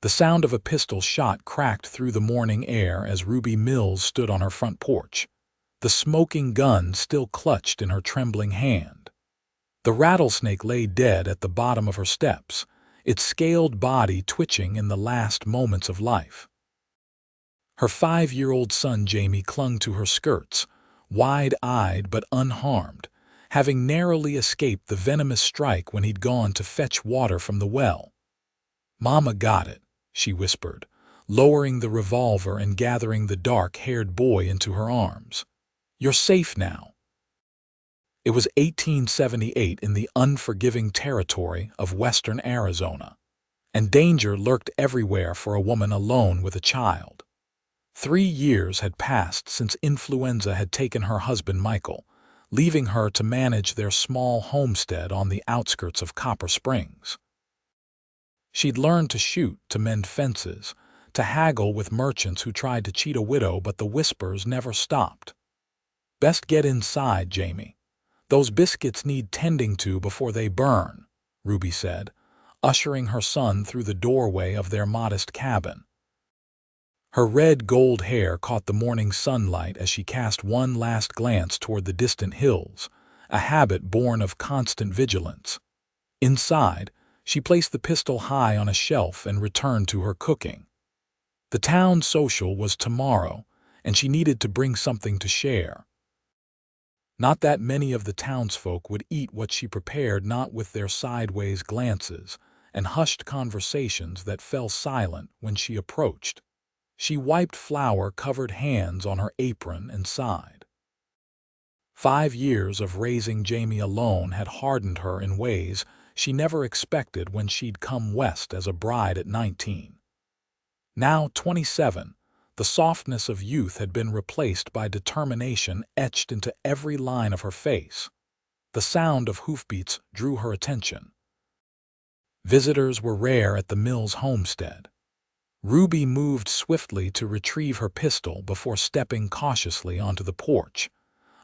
The sound of a pistol shot cracked through the morning air as Ruby Mills stood on her front porch, the smoking gun still clutched in her trembling hand. The rattlesnake lay dead at the bottom of her steps, its scaled body twitching in the last moments of life. Her 5-year-old son Jamie clung to her skirts, wide-eyed but unharmed, having narrowly escaped the venomous strike when he'd gone to fetch water from the well. "Mama got it," she whispered, lowering the revolver and gathering the dark-haired boy into her arms. "You're safe now." It was 1878 in the unforgiving territory of western Arizona, and danger lurked everywhere for a woman alone with a child. 3 years had passed since influenza had taken her husband Michael, leaving her to manage their small homestead on the outskirts of Copper Springs. She'd learned to shoot, to mend fences, to haggle with merchants who tried to cheat a widow, but the whispers never stopped. "Best get inside, Jamie. Those biscuits need tending to before they burn," Ruby said, ushering her son through the doorway of their modest cabin. Her red-gold hair caught the morning sunlight as she cast one last glance toward the distant hills, a habit born of constant vigilance. Inside, she placed the pistol high on a shelf and returned to her cooking. The town social was tomorrow, and she needed to bring something to share. Not that many of the townsfolk would eat what she prepared, not with their sideways glances and hushed conversations that fell silent when she approached. She wiped flour-covered hands on her apron and sighed. 5 years of raising Jamie alone had hardened her in ways she never expected when she'd come west as a bride at 19. Now 27, the softness of youth had been replaced by determination etched into every line of her face. The sound of hoofbeats drew her attention. Visitors were rare at the Mills homestead. Ruby moved swiftly to retrieve her pistol before stepping cautiously onto the porch.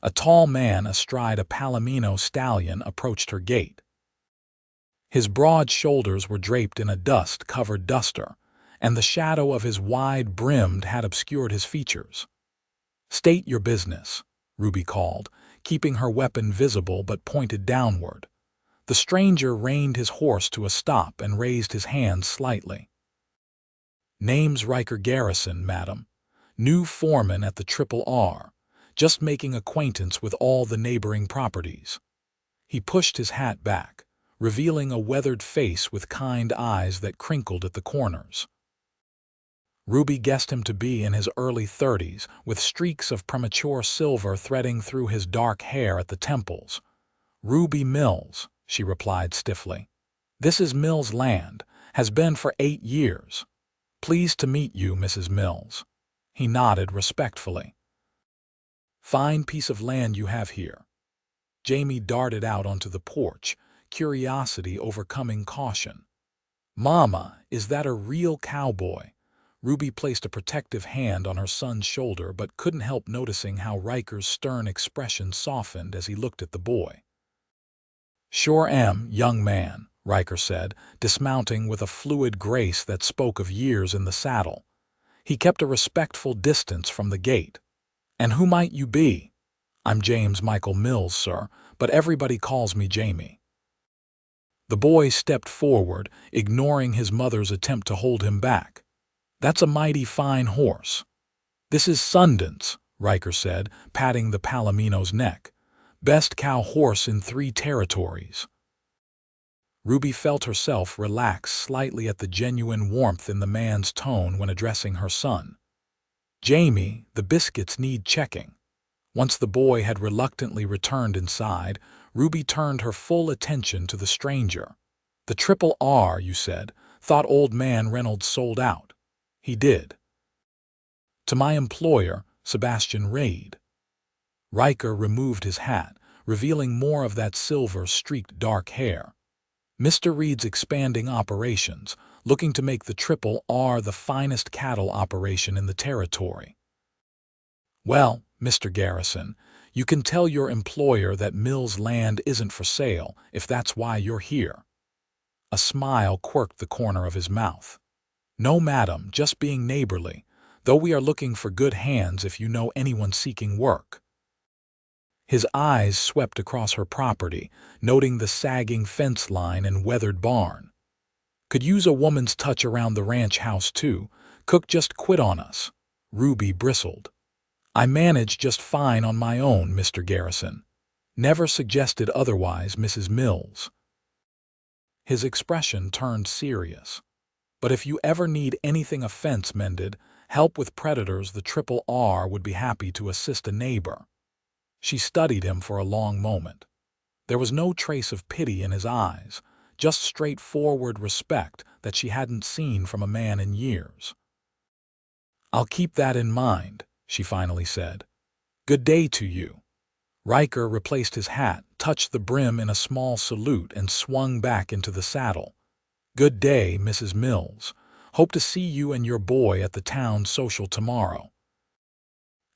A tall man astride a Palomino stallion approached her gate. His broad shoulders were draped in a dust-covered duster, and the shadow of his wide-brimmed hat obscured his features. "State your business," Ruby called, keeping her weapon visible but pointed downward. The stranger reined his horse to a stop and raised his hand slightly. "Name's Ryker Garrison, madam. New foreman at the R. Just making acquaintance with all the neighboring properties." He pushed his hat back, revealing a weathered face with kind eyes that crinkled at the corners. Ruby guessed him to be in his early 30s, with streaks of premature silver threading through his dark hair at the temples. "Ruby Mills," she replied stiffly. "This is Mills' land, has been for 8 years. Pleased to meet you, Mrs. Mills." He nodded respectfully. "Fine piece of land you have here." Jamie darted out onto the porch, curiosity overcoming caution. "Mama, is that a real cowboy?" Ruby placed a protective hand on her son's shoulder but couldn't help noticing how Ryker's stern expression softened as he looked at the boy. "Sure am, young man," Ryker said, dismounting with a fluid grace that spoke of years in the saddle. He kept a respectful distance from the gate. "And who might you be?" "I'm James Michael Mills, sir, but everybody calls me Jamie." The boy stepped forward, ignoring his mother's attempt to hold him back. "That's a mighty fine horse." "This is Sundance," Ryker said, patting the Palomino's neck. "Best cow horse in 3 territories." Ruby felt herself relax slightly at the genuine warmth in the man's tone when addressing her son. "Jamie, the biscuits need checking." Once the boy had reluctantly returned inside, Ruby turned her full attention to the stranger. "The R, you said. Thought old man Reynolds sold out." "He did." "To my employer, Sebastian Reid." Ryker removed his hat, revealing more of that silver-streaked dark hair. "Mr. Reid's expanding operations, looking to make the R the finest cattle operation in the territory." "Well, Mr. Garrison, you can tell your employer that Mills' land isn't for sale, if that's why you're here." A smile quirked the corner of his mouth. No, madam, just being neighborly, though we are looking for good hands if you know anyone seeking work. His eyes swept across her property, noting the sagging fence line and weathered barn. Could use a woman's touch around the ranch house, too. Cook just quit on us. Ruby bristled. I manage just fine on my own, Mr. Garrison. Never suggested otherwise, Mrs. Mills. His expression turned serious. But if you ever need anything a fence mended, help with predators, the Triple R would be happy to assist a neighbor. She studied him for a long moment. There was no trace of pity in his eyes, just straightforward respect that she hadn't seen from a man in years. I'll keep that in mind, she finally said. Good day to you. Ryker replaced his hat, touched the brim in a small salute, and swung back into the saddle. Good day, Mrs. Mills. Hope to see you and your boy at the town social tomorrow.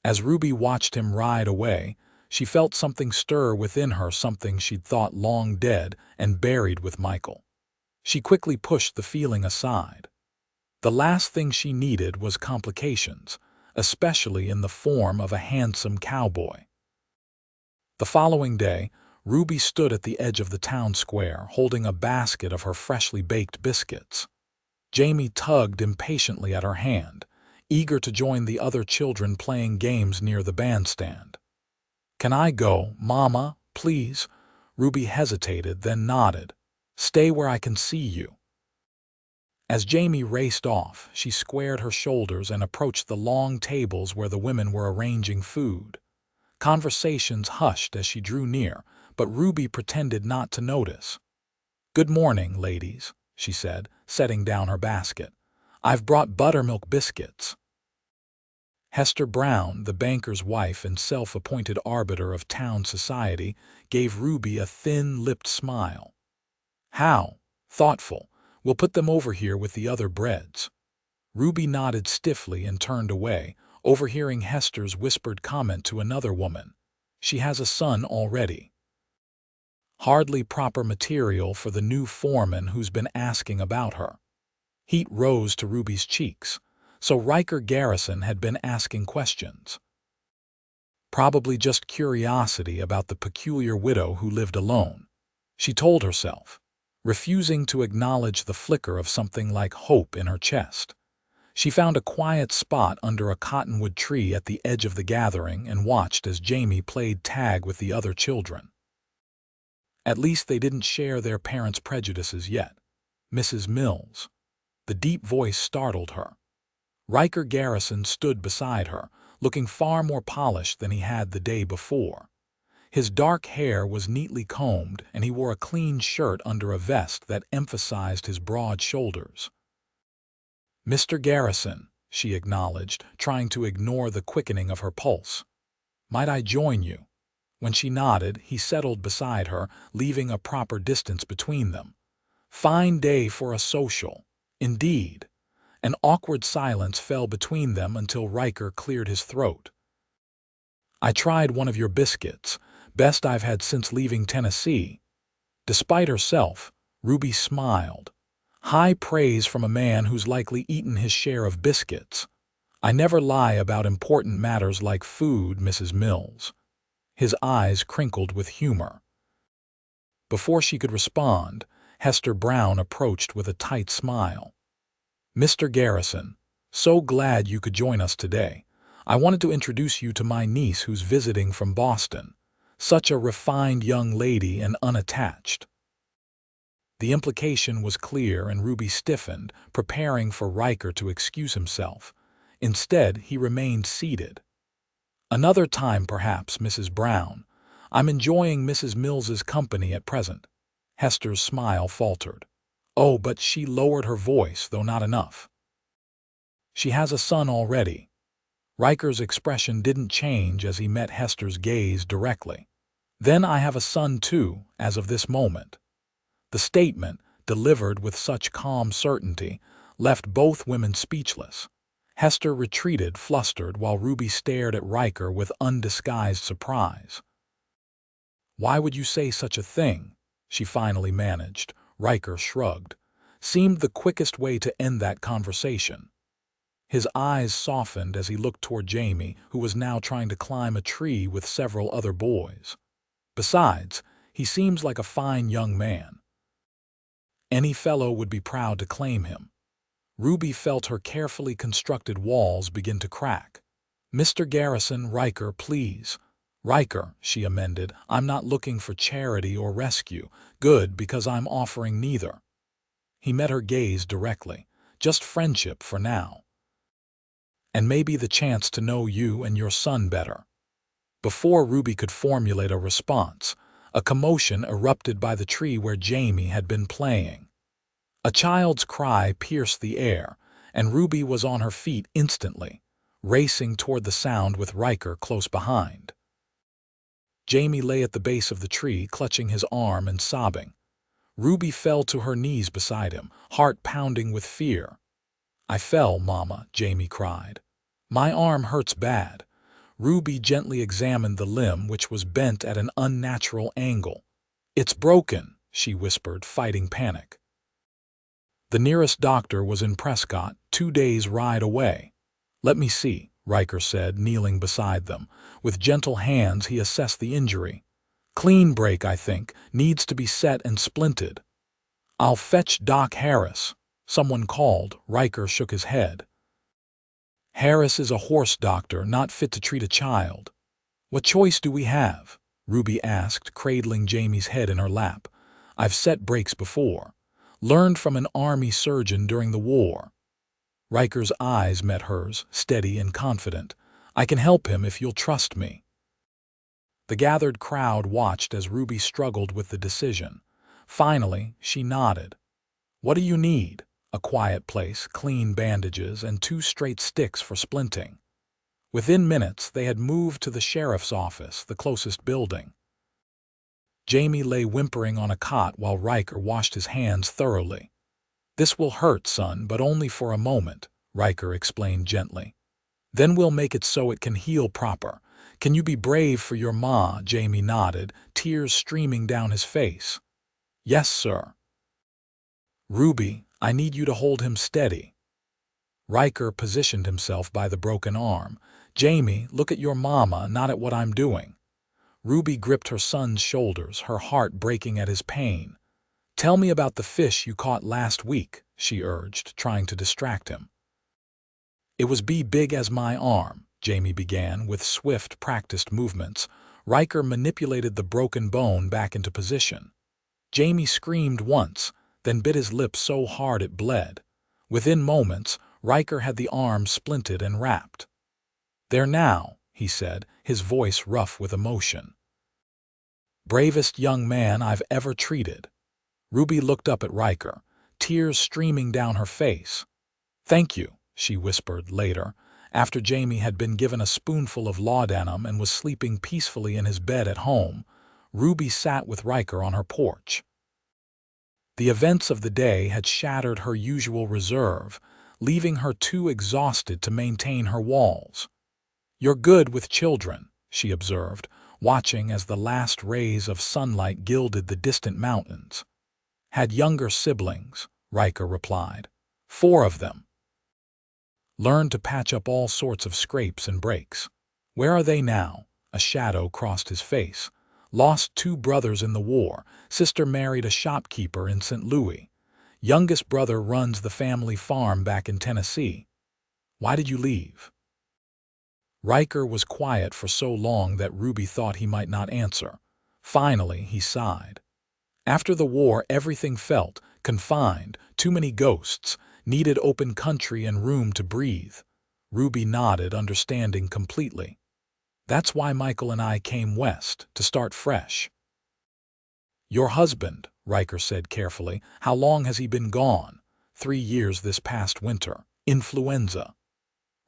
As Ruby watched him ride away, she felt something stir within her, something she'd thought long dead and buried with Michael. She quickly pushed the feeling aside. The last thing she needed was complications, especially in the form of a handsome cowboy. The following day, Ruby stood at the edge of the town square, holding a basket of her freshly baked biscuits. Jamie tugged impatiently at her hand, eager to join the other children playing games near the bandstand. Can I go, Mama, please? Ruby hesitated, then nodded. Stay where I can see you. As Jamie raced off, she squared her shoulders and approached the long tables where the women were arranging food. Conversations hushed as she drew near, but Ruby pretended not to notice. Good morning, ladies, she said, setting down her basket. I've brought buttermilk biscuits. Hester Brown, the banker's wife and self-appointed arbiter of town society, gave Ruby a thin-lipped smile. How? Thoughtful. We'll put them over here with the other breads. Ruby nodded stiffly and turned away, overhearing Hester's whispered comment to another woman. She has a son already. Hardly proper material for the new foreman who's been asking about her. Heat rose to Ruby's cheeks. So Ryker Garrison had been asking questions. Probably just curiosity about the peculiar widow who lived alone, she told herself, refusing to acknowledge the flicker of something like hope in her chest. She found a quiet spot under a cottonwood tree at the edge of the gathering and watched as Jamie played tag with the other children. At least they didn't share their parents' prejudices yet. Mrs. Mills. The deep voice startled her. Ryker Garrison stood beside her, looking far more polished than he had the day before. His dark hair was neatly combed, and he wore a clean shirt under a vest that emphasized his broad shoulders. Mr. Garrison, she acknowledged, trying to ignore the quickening of her pulse. Might I join you? When she nodded, he settled beside her, leaving a proper distance between them. Fine day for a social. Indeed. An awkward silence fell between them until Ryker cleared his throat. I tried one of your biscuits, best I've had since leaving Tennessee. Despite herself, Ruby smiled. High praise from a man who's likely eaten his share of biscuits. I never lie about important matters like food, Mrs. Mills. His eyes crinkled with humor. Before she could respond, Hester Brown approached with a tight smile. Mr. Garrison, so glad you could join us today. I wanted to introduce you to my niece who's visiting from Boston. Such a refined young lady and unattached. The implication was clear and Ruby stiffened, preparing for Ryker to excuse himself. Instead, he remained seated. Another time, perhaps, Mrs. Brown. I'm enjoying Mrs. Mills's company at present. Hester's smile faltered. Oh, but she lowered her voice, though not enough. She has a son already. Ryker's expression didn't change as he met Hester's gaze directly. Then I have a son too, as of this moment. The statement, delivered with such calm certainty, left both women speechless. Hester retreated flustered while Ruby stared at Ryker with undisguised surprise. Why would you say such a thing? She finally managed. Ryker shrugged. seemed the quickest way to end that conversation. His eyes softened as he looked toward Jamie, who was now trying to climb a tree with several other boys. Besides, he seems like a fine young man. Any fellow would be proud to claim him. Ruby felt her carefully constructed walls begin to crack. "Mr. Garrison, Ryker, please." "Ryker," she amended, "I'm not looking for charity or rescue. Good, because I'm offering neither." He met her gaze directly. "Just friendship for now. And maybe the chance to know you and your son better." Before Ruby could formulate a response, a commotion erupted by the tree where Jamie had been playing. A child's cry pierced the air, and Ruby was on her feet instantly, racing toward the sound with Ryker close behind. Jamie lay at the base of the tree, clutching his arm and sobbing. Ruby fell to her knees beside him, heart pounding with fear. "I fell, Mama," Jamie cried. "My arm hurts bad." Ruby gently examined the limb, which was bent at an unnatural angle. "It's broken," she whispered, fighting panic. The nearest doctor was in Prescott, 2 days' ride away. "Let me see," Ryker said, kneeling beside them. With gentle hands he assessed the injury. "Clean break, I think. Needs to be set and splinted." "I'll fetch Doc Harris," someone called. Ryker shook his head. "Harris is a horse doctor, not fit to treat a child." "What choice do we have?" Ruby asked, cradling Jamie's head in her lap. "I've set breaks before. Learned from an army surgeon during the war." Ryker's eyes met hers, steady and confident. "I can help him if you'll trust me." The gathered crowd watched as Ruby struggled with the decision. Finally, she nodded. "What do you need?" "A quiet place, clean bandages, and 2 straight sticks for splinting." Within minutes, they had moved to the sheriff's office, the closest building. Jamie lay whimpering on a cot while Ryker washed his hands thoroughly. "This will hurt, son, but only for a moment," Ryker explained gently. "Then we'll make it so it can heal proper. Can you be brave for your ma?" Jamie nodded, tears streaming down his face. "Yes, sir." "Ruby, I need you to hold him steady." Ryker positioned himself by the broken arm. "Jamie, look at your mama, not at what I'm doing." Ruby gripped her son's shoulders, her heart breaking at his pain. "Tell me about the fish you caught last week," she urged, trying to distract him. "It was big as my arm," Jamie began, with swift, practiced movements. Ryker manipulated the broken bone back into position. Jamie screamed once, then bit his lip so hard it bled. Within moments, Ryker had the arm splinted and wrapped. "There now," he said, his voice rough with emotion. "Bravest young man I've ever treated." Ruby looked up at Ryker, tears streaming down her face. "Thank you," she whispered later, after Jamie had been given a spoonful of laudanum and was sleeping peacefully in his bed at home. Ruby sat with Ryker on her porch. The events of the day had shattered her usual reserve, leaving her too exhausted to maintain her walls. "You're good with children," she observed, watching as the last rays of sunlight gilded the distant mountains. "Had younger siblings," Ryker replied. 4 of them. Learned to patch up all sorts of scrapes and breaks. "Where are they now?" A shadow crossed his face. "Lost 2 brothers in the war. Sister married a shopkeeper in St. Louis. Youngest brother runs the family farm back in Tennessee." "Why did you leave?" Ryker was quiet for so long that Ruby thought he might not answer. Finally, he sighed. "After the war, everything felt confined, too many ghosts, needed open country and room to breathe." Ruby nodded, understanding completely. "That's why Michael and I came west, to start fresh." "Your husband," Ryker said carefully, "how long has he been gone?" 3 years this past winter. Influenza."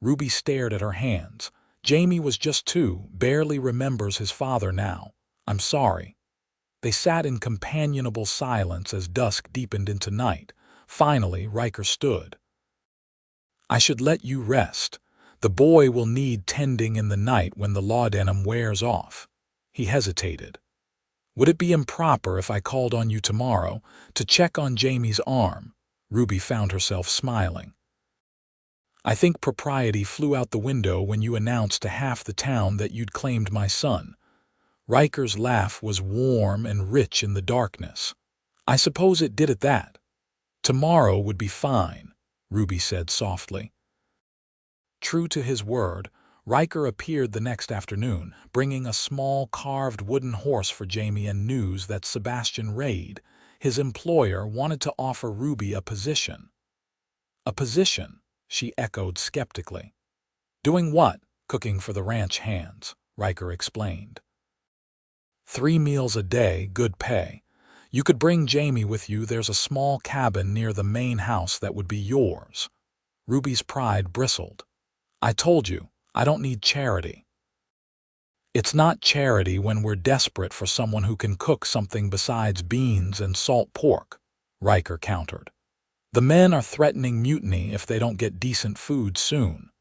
Ruby stared at her hands. "Jamie was just 2, barely remembers his father now. I'm sorry." They sat in companionable silence as dusk deepened into night. Finally, Ryker stood. "I should let you rest. The boy will need tending in the night when the laudanum wears off." He hesitated. "Would it be improper if I called on you tomorrow to check on Jamie's arm?" Ruby found herself smiling. "I think propriety flew out the window when you announced to half the town that you'd claimed my son." Ryker's laugh was warm and rich in the darkness. "I suppose it did at that. Tomorrow would be fine," Ruby said softly. True to his word, Ryker appeared the next afternoon, bringing a small carved wooden horse for Jamie and news that Sebastian Reid, his employer, wanted to offer Ruby a position. "A position?" she echoed skeptically. "Doing what?" "Cooking for the ranch hands," Ryker explained. 3 meals a day, good pay. You could bring Jamie with you. There's a small cabin near the main house that would be yours." Ruby's pride bristled. "I told you, I don't need charity." "It's not charity when we're desperate for someone who can cook something besides beans and salt pork," Ryker countered. "The men are threatening mutiny if they don't get decent food soon."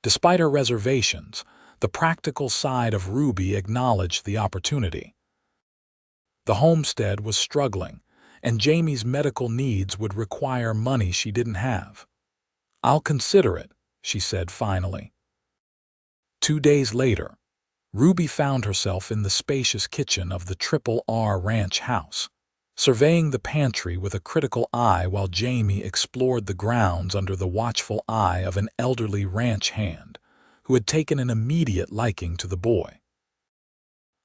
Despite her reservations, the practical side of Ruby acknowledged the opportunity. The homestead was struggling, and Jamie's medical needs would require money she didn't have. "I'll consider it," she said finally. 2 days later, Ruby found herself in the spacious kitchen of the R Ranch house, surveying the pantry with a critical eye while Jamie explored the grounds under the watchful eye of an elderly ranch hand who had taken an immediate liking to the boy.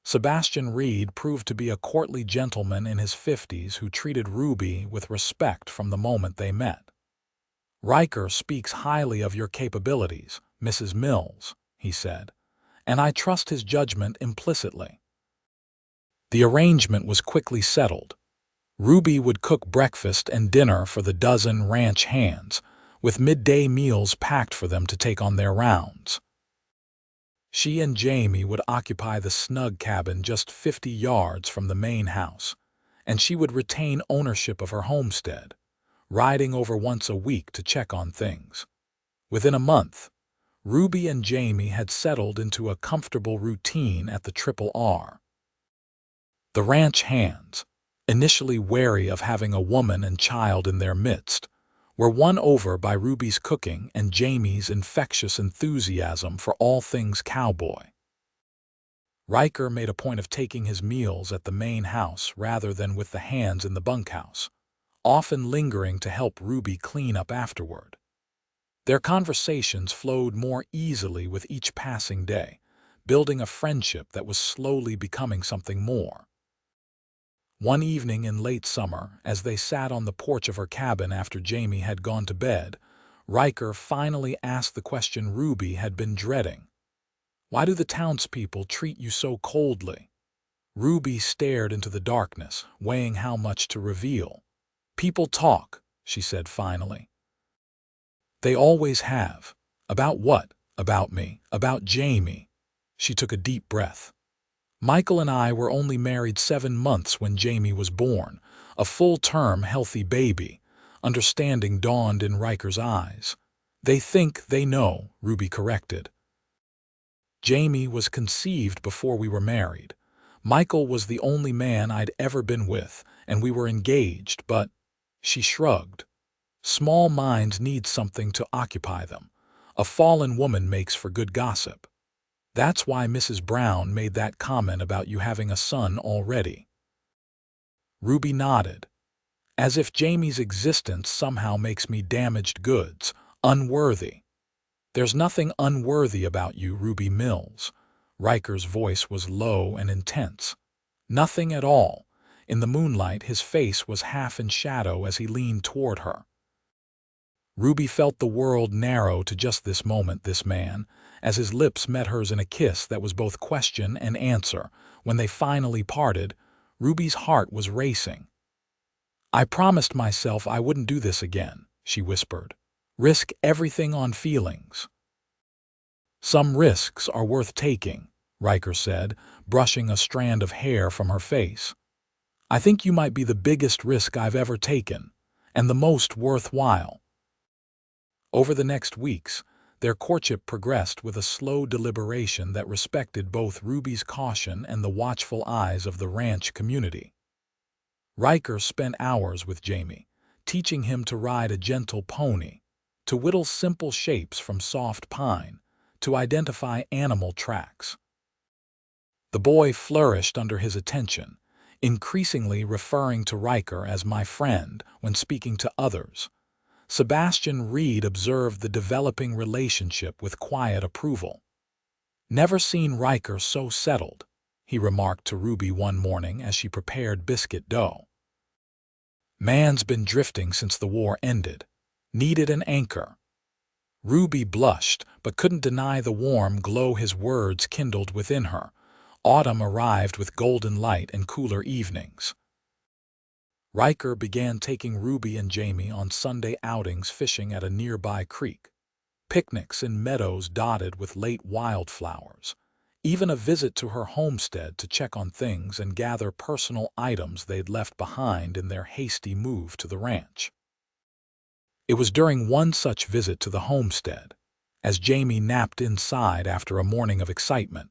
Sebastian Reid proved to be a courtly gentleman in his 50s who treated Ruby with respect from the moment they met. "Ryker speaks highly of your capabilities, Mrs. Mills," he said, "and I trust his judgment implicitly." The arrangement was quickly settled. Ruby would cook breakfast and dinner for the dozen ranch hands, with midday meals packed for them to take on their rounds. She and Jamie would occupy the snug cabin just 50 yards from the main house, and she would retain ownership of her homestead, riding over once a week to check on things. Within a month, Ruby and Jamie had settled into a comfortable routine at the R. The ranch hands, initially wary of having a woman and child in their midst, were won over by Ruby's cooking and Jamie's infectious enthusiasm for all things cowboy. Ryker made a point of taking his meals at the main house rather than with the hands in the bunkhouse, often lingering to help Ruby clean up afterward. Their conversations flowed more easily with each passing day, building a friendship that was slowly becoming something more. One evening in late summer, as they sat on the porch of her cabin after Jamie had gone to bed, Ryker finally asked the question Ruby had been dreading. "Why do the townspeople treat you so coldly?" Ruby stared into the darkness, weighing how much to reveal. "People talk," she said finally. "They always have." "About what?" "About me. About Jamie." She took a deep breath. "Michael and I were only married 7 months when Jamie was born, a full-term, healthy baby." Understanding dawned in Ryker's eyes. "They think they know," Ruby corrected. "Jamie was conceived before we were married. Michael was the only man I'd ever been with, and we were engaged, but—" She shrugged. "Small minds need something to occupy them. A fallen woman makes for good gossip. That's why Mrs. Brown made that comment about you having a son already." Ruby nodded. "As if Jamie's existence somehow makes me damaged goods, unworthy." "There's nothing unworthy about you, Ruby Mills." Ryker's voice was low and intense. "Nothing at all." In the moonlight, his face was half in shadow as he leaned toward her. Ruby felt the world narrow to just this moment, this man, as his lips met hers in a kiss that was both question and answer. When they finally parted, Ruby's heart was racing. "I promised myself I wouldn't do this again," she whispered. "Risk everything on feelings." "Some risks are worth taking," Ryker said, brushing a strand of hair from her face. "I think you might be the biggest risk I've ever taken, and the most worthwhile." Over the next weeks, their courtship progressed with a slow deliberation that respected both Ruby's caution and the watchful eyes of the ranch community. Ryker spent hours with Jamie, teaching him to ride a gentle pony, to whittle simple shapes from soft pine, to identify animal tracks. The boy flourished under his attention, increasingly referring to Ryker as my friend when speaking to others. Sebastian Reed observed the developing relationship with quiet approval. "Never seen Ryker so settled," he remarked to Ruby one morning as she prepared biscuit dough. "Man's been drifting since the war ended. Needed an anchor." Ruby blushed, but couldn't deny the warm glow his words kindled within her. Autumn arrived with golden light and cooler evenings. Ryker began taking Ruby and Jamie on Sunday outings fishing at a nearby creek, picnics in meadows dotted with late wildflowers, even a visit to her homestead to check on things and gather personal items they'd left behind in their hasty move to the ranch. It was during one such visit to the homestead, as Jamie napped inside after a morning of excitement,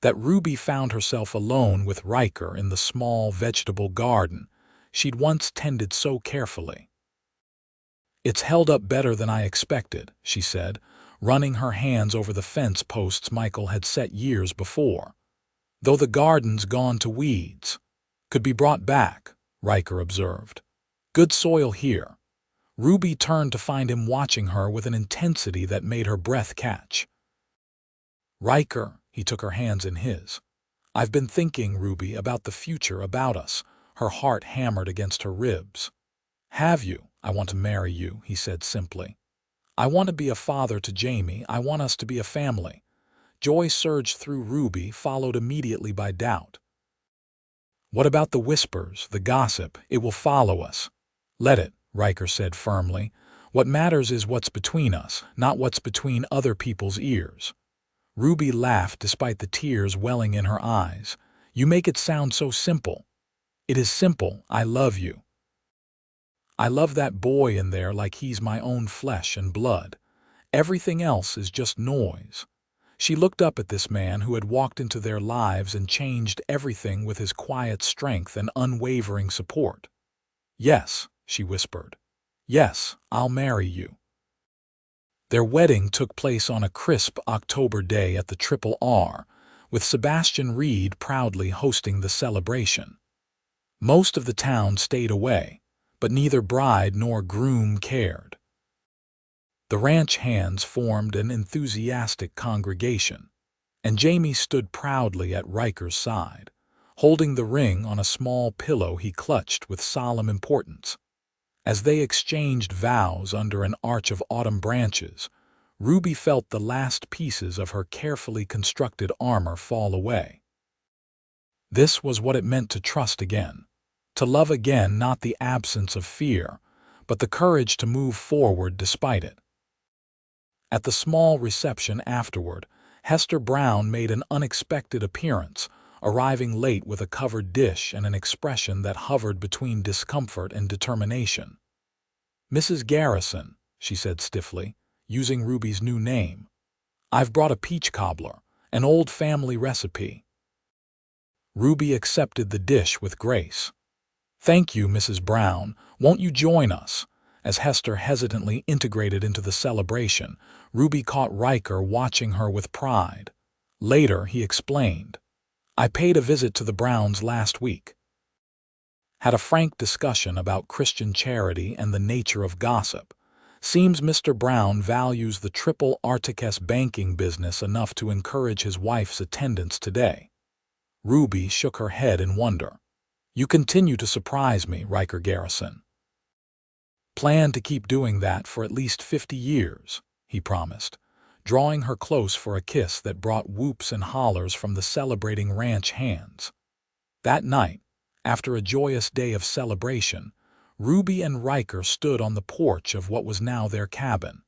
that Ruby found herself alone with Ryker in the small vegetable garden she'd once tended so carefully. "It's held up better than I expected," she said, running her hands over the fence posts Michael had set years before. "Though the garden's gone to weeds. Could be brought back," Ryker observed. "Good soil here." Ruby turned to find him watching her with an intensity that made her breath catch. "Ryker," he took her hands in his. "I've been thinking, Ruby, about the future, about us." Her heart hammered against her ribs. "Have you?" "I want to marry you," he said simply. "I want to be a father to Jamie. I want us to be a family." Joy surged through Ruby, followed immediately by doubt. "What about the whispers, the gossip? It will follow us." "Let it," Ryker said firmly. "What matters is what's between us, not what's between other people's ears." Ruby laughed despite the tears welling in her eyes. "You make it sound so simple." "It is simple. I love you. I love that boy in there like he's my own flesh and blood. Everything else is just noise." She looked up at this man who had walked into their lives and changed everything with his quiet strength and unwavering support. "Yes," she whispered. "Yes, I'll marry you." Their wedding took place on a crisp October day at the Triple R, with Sebastian Reed proudly hosting the celebration. Most of the town stayed away, but neither bride nor groom cared. The ranch hands formed an enthusiastic congregation, and Jamie stood proudly at Ryker's side, holding the ring on a small pillow he clutched with solemn importance. As they exchanged vows under an arch of autumn branches, Ruby felt the last pieces of her carefully constructed armor fall away. This was what it meant to trust again. To love again, not the absence of fear, but the courage to move forward despite it. At the small reception afterward, Hester Brown made an unexpected appearance, arriving late with a covered dish and an expression that hovered between discomfort and determination. "Mrs. Garrison," she said stiffly, using Ruby's new name. "I've brought a peach cobbler, an old family recipe." Ruby accepted the dish with grace. "Thank you, Mrs. Brown. Won't you join us?" As Hester hesitantly integrated into the celebration, Ruby caught Ryker watching her with pride. Later, he explained, "I paid a visit to the Browns last week. Had a frank discussion about Christian charity and the nature of gossip. Seems Mr. Brown values the Triple Articus banking business enough to encourage his wife's attendance today." Ruby shook her head in wonder. "You continue to surprise me, Ryker Garrison." "Plan to keep doing that for at least 50 years, he promised, drawing her close for a kiss that brought whoops and hollers from the celebrating ranch hands. That night, after a joyous day of celebration, Ruby and Ryker stood on the porch of what was now their cabin.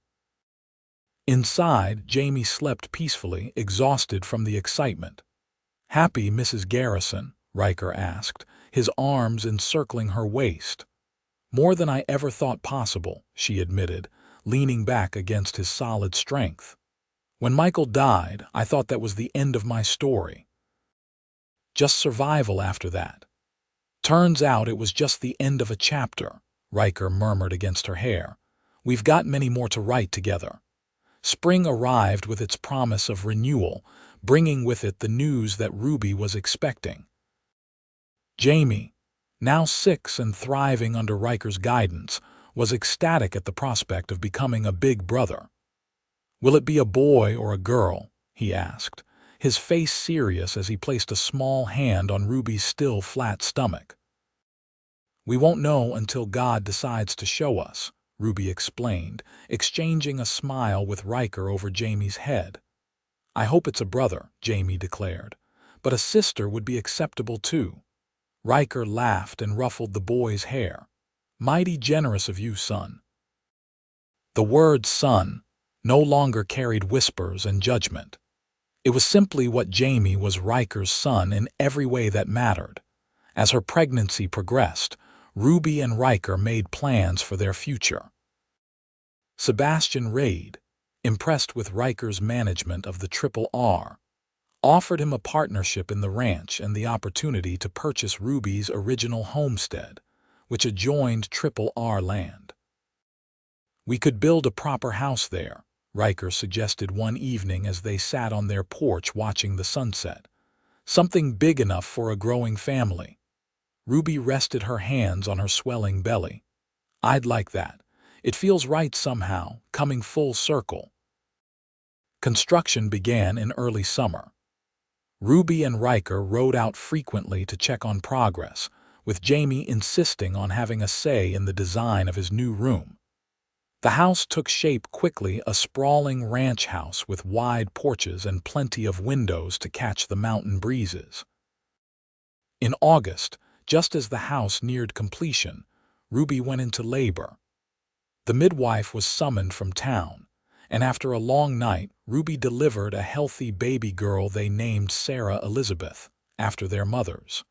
Inside, Jamie slept peacefully, exhausted from the excitement. "Happy, Mrs. Garrison?" Ryker asked, his arms encircling her waist. "More than I ever thought possible," she admitted, leaning back against his solid strength. "When Michael died, I thought that was the end of my story. Just survival after that. Turns out it was just the end of a chapter," Ryker murmured against her hair. "We've got many more to write together." Spring arrived with its promise of renewal, bringing with it the news that Ruby was expecting. Jamie, now 6 and thriving under Ryker's guidance, was ecstatic at the prospect of becoming a big brother. "Will it be a boy or a girl?" he asked, his face serious as he placed a small hand on Ruby's still flat stomach. "We won't know until God decides to show us," Ruby explained, exchanging a smile with Ryker over Jamie's head. "I hope it's a brother," Jamie declared, "but a sister would be acceptable too." Ryker laughed and ruffled the boy's hair. "Mighty generous of you, son." The word son no longer carried whispers and judgment. It was simply what Jamie was Ryker's son in every way that mattered. As her pregnancy progressed, Ruby and Ryker made plans for their future. Sebastian Raid, impressed with Ryker's management of the RRR, offered him a partnership in the ranch and the opportunity to purchase Ruby's original homestead, which adjoined RRR land. "We could build a proper house there," Ryker suggested one evening as they sat on their porch watching the sunset. "Something big enough for a growing family." Ruby rested her hands on her swelling belly. "I'd like that. It feels right somehow, coming full circle." Construction began in early summer. Ruby and Ryker rode out frequently to check on progress, with Jamie insisting on having a say in the design of his new room. The house took shape quickly, a sprawling ranch house with wide porches and plenty of windows to catch the mountain breezes. In August, just as the house neared completion, Ruby went into labor. The midwife was summoned from town, and after a long night, Ruby delivered a healthy baby girl they named Sarah Elizabeth, after their mothers.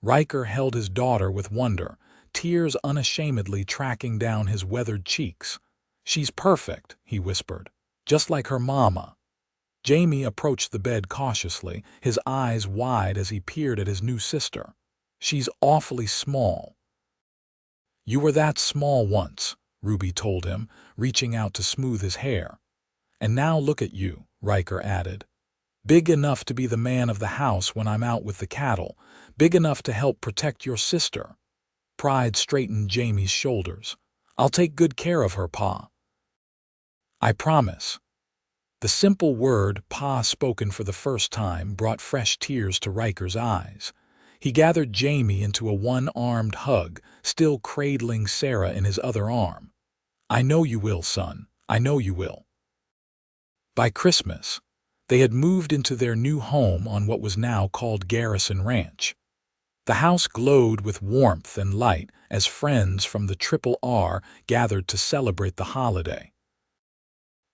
Ryker held his daughter with wonder, tears unashamedly tracking down his weathered cheeks. "She's perfect," he whispered, "just like her mama." Jamie approached the bed cautiously, his eyes wide as he peered at his new sister. "She's awfully small." "You were that small once," Ruby told him, reaching out to smooth his hair. "And now look at you," Ryker added. "Big enough to be the man of the house when I'm out with the cattle, big enough to help protect your sister." Pride straightened Jamie's shoulders. "I'll take good care of her, Pa." "I promise." The simple word, Pa, spoken for the first time, brought fresh tears to Ryker's eyes. He gathered Jamie into a one-armed hug, still cradling Sarah in his other arm. "I know you will, son. I know you will." By Christmas, they had moved into their new home on what was now called Garrison Ranch. The house glowed with warmth and light as friends from the RRR gathered to celebrate the holiday.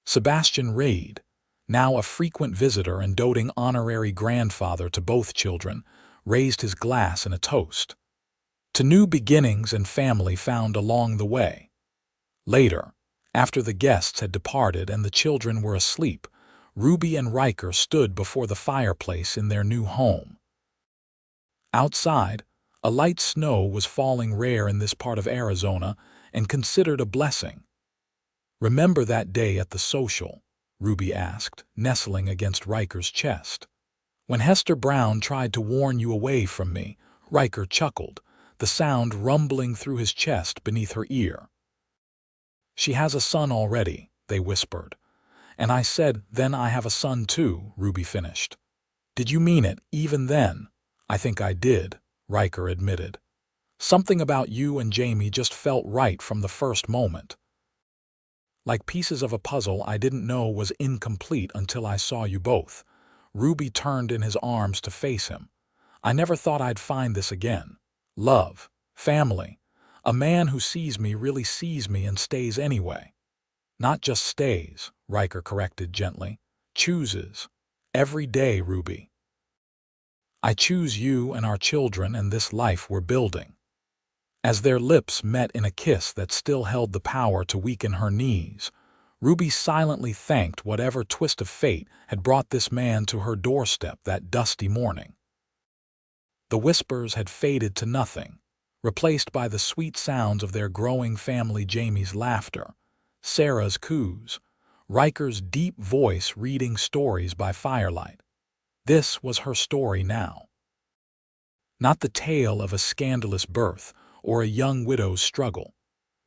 Sebastian Raid, now a frequent visitor and doting honorary grandfather to both children, raised his glass in a toast. To new beginnings and family found along the way. Later, after the guests had departed and the children were asleep, Ruby and Ryker stood before the fireplace in their new home. Outside, a light snow was falling, rare in this part of Arizona, and considered a blessing. "Remember that day at the social?" Ruby asked, nestling against Ryker's chest. "When Hester Brown tried to warn you away from me," Ryker chuckled, the sound rumbling through his chest beneath her ear. "She has a son already," they whispered. "And I said, then I have a son too," Ruby finished. "Did you mean it, even then?" "I think I did," Ryker admitted. "Something about you and Jamie just felt right from the first moment. Like pieces of a puzzle I didn't know was incomplete until I saw you both." Ruby turned in his arms to face him. "I never thought I'd find this again. Love, family, a man who sees me, really sees me and stays anyway." "Not just stays," Ryker corrected gently. "Chooses. Every day, Ruby." "I choose you and our children and this life we're building." As their lips met in a kiss that still held the power to weaken her knees, Ruby silently thanked whatever twist of fate had brought this man to her doorstep that dusty morning. The whispers had faded to nothing. replaced by the sweet sounds of their growing family, Jamie's laughter, Sarah's coos, Ryker's deep voice reading stories by firelight. This was her story now. Not the tale of a scandalous birth or a young widow's struggle,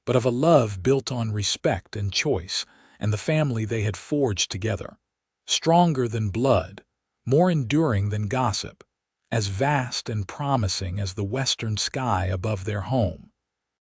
but of a love built on respect and choice, and the family they had forged together, stronger than blood, more enduring than gossip, as vast and promising as the western sky above their home.